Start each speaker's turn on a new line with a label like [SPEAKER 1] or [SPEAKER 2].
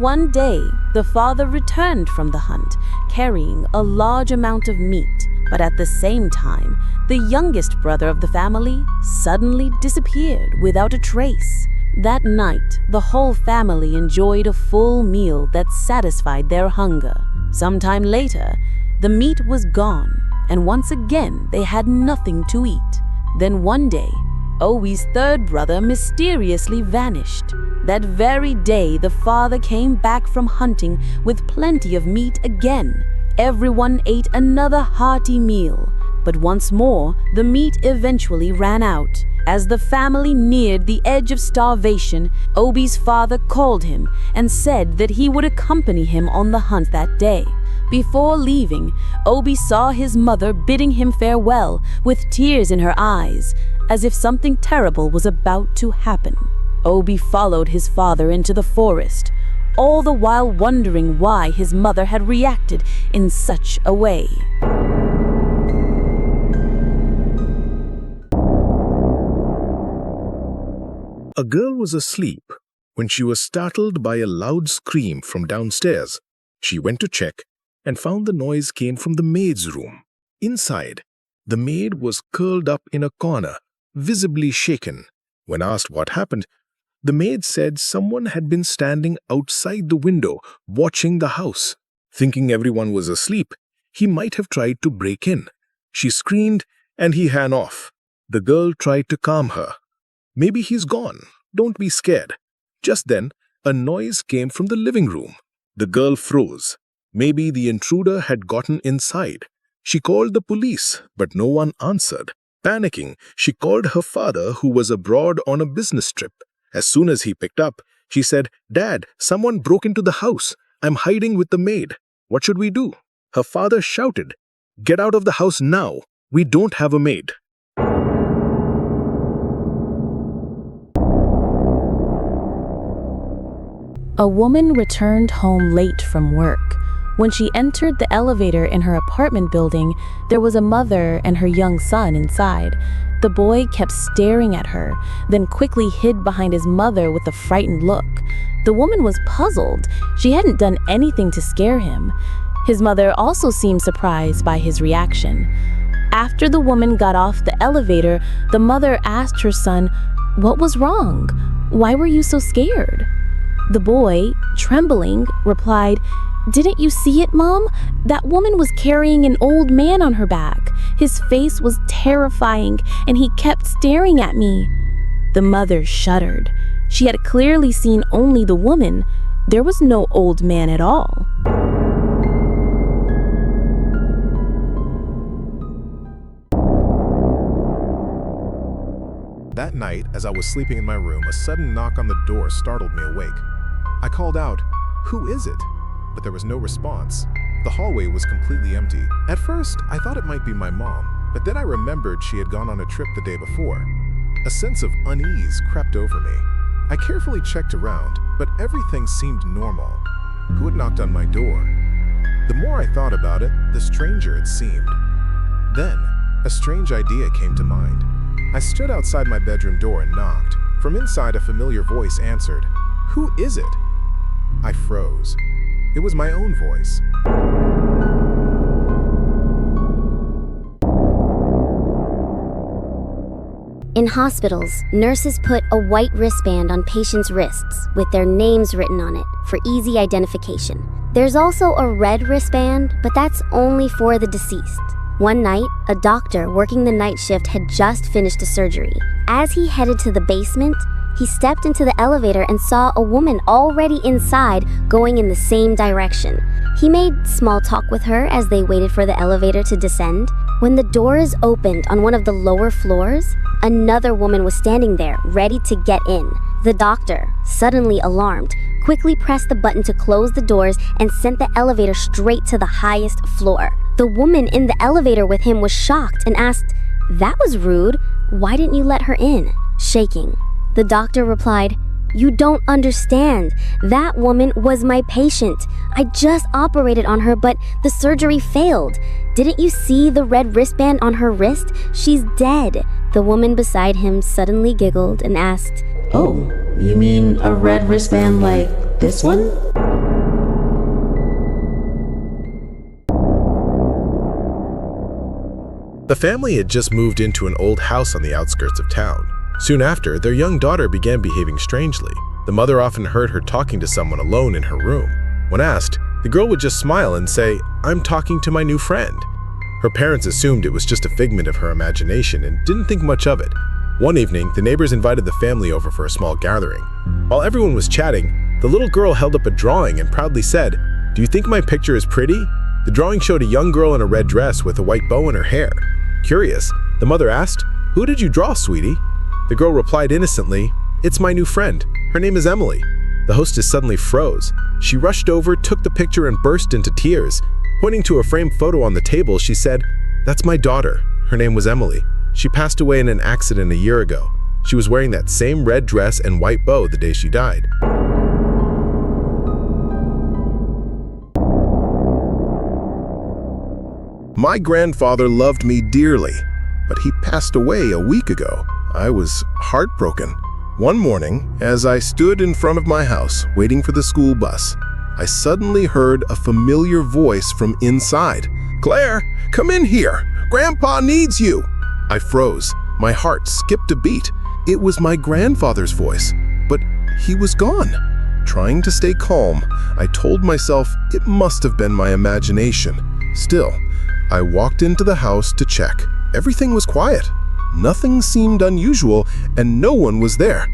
[SPEAKER 1] One day, the father returned from the hunt, carrying a large amount of meat, but at the same time, the youngest brother of the family suddenly disappeared without a trace. That night, the whole family enjoyed a full meal that satisfied their hunger. Sometime later, the meat was gone, and once again they had nothing to eat. Then one day, Obi's third brother mysteriously vanished. That very day, the father came back from hunting with plenty of meat again. Everyone ate another hearty meal, but once more, the meat eventually ran out. As the family neared the edge of starvation, Obi's father called him and said that he would accompany him on the hunt that day. Before leaving, Obi saw his mother bidding him farewell with tears in her eyes, as if something terrible was about to happen. Obi followed his father into the forest, all the while wondering why his mother had reacted in such a way.
[SPEAKER 2] A girl was asleep when she was startled by a loud scream from downstairs. She went to check and found the noise came from the maid's room. Inside, the maid was curled up in a corner, visibly shaken. When asked what happened, the maid said someone had been standing outside the window watching the house. Thinking everyone was asleep, he might have tried to break in. She screamed and he ran off. The girl tried to calm her. "Maybe he's gone. Don't be scared." Just then, a noise came from the living room. The girl froze. Maybe the intruder had gotten inside. She called the police, but no one answered. Panicking, she called her father, who was abroad on a business trip. As soon as he picked up, she said, "Dad, someone broke into the house. I'm hiding with the maid. What should we do?" Her father shouted, "Get out of the house now. We don't have a maid."
[SPEAKER 1] A woman returned home late from work. When she entered the elevator in her apartment building, there was a mother and her young son inside. The boy kept staring at her, then quickly hid behind his mother with a frightened look. The woman was puzzled. She hadn't done anything to scare him. His mother also seemed surprised by his reaction. After the woman got off the elevator, the mother asked her son, "What was wrong? Why were you so scared?" The boy, trembling, replied, "Didn't you see it, Mom? That woman was carrying an old man on her back. His face was terrifying, and he kept staring at me." The mother shuddered. She had clearly seen only the woman. There was no old man at all.
[SPEAKER 3] That night, as I was sleeping in my room, a sudden knock on the door startled me awake. I called out, "Who is it?" But there was no response. The hallway was completely empty. At first, I thought it might be my mom, but then I remembered she had gone on a trip the day before. A sense of unease crept over me. I carefully checked around, but everything seemed normal. Who had knocked on my door? The more I thought about it, the stranger it seemed. Then, a strange idea came to mind. I stood outside my bedroom door and knocked. From inside, a familiar voice answered, "Who is it?" I froze. It was my own voice.
[SPEAKER 4] In hospitals, nurses put a white wristband on patients' wrists with their names written on it for easy identification. There's also a red wristband, but that's only for the deceased. One night, a doctor working the night shift had just finished a surgery. As he headed to the basement, he stepped into the elevator and saw a woman already inside going in the same direction. He made small talk with her as they waited for the elevator to descend. When the doors opened on one of the lower floors, another woman was standing there, ready to get in. The doctor, suddenly alarmed, quickly pressed the button to close the doors and sent the elevator straight to the highest floor. The woman in the elevator with him was shocked and asked, "That was rude. Why didn't you let her in?" Shaking, the doctor replied, "You don't understand. That woman was my patient. I just operated on her, but the surgery failed. Didn't you see the red wristband on her wrist? She's dead." The woman beside him suddenly giggled and asked,
[SPEAKER 5] "Oh, you mean a red wristband like this one?"
[SPEAKER 3] The family had just moved into an old house on the outskirts of town. Soon after, their young daughter began behaving strangely. The mother often heard her talking to someone alone in her room. When asked, the girl would just smile and say, "I'm talking to my new friend." Her parents assumed it was just a figment of her imagination and didn't think much of it. One evening, the neighbors invited the family over for a small gathering. While everyone was chatting, the little girl held up a drawing and proudly said, "Do you think my picture is pretty?" The drawing showed a young girl in a red dress with a white bow in her hair. Curious, the mother asked, "Who did you draw, sweetie?" The girl replied innocently, "It's my new friend. Her name is Emily." The hostess suddenly froze. She rushed over, took the picture, and burst into tears. Pointing to a framed photo on the table, she said, "That's my daughter. Her name was Emily. She passed away in an accident a year ago. She was wearing that same red dress and white bow the day she died."
[SPEAKER 2] My grandfather loved me dearly, but he passed away a week ago. I was heartbroken. One morning, as I stood in front of my house waiting for the school bus, I suddenly heard a familiar voice from inside. "Claire, come in here. Grandpa needs you." I froze. My heart skipped a beat. It was my grandfather's voice, but he was gone. Trying to stay calm, I told myself it must have been my imagination. Still, I walked into the house to check. Everything was quiet. Nothing seemed unusual, and no one was there.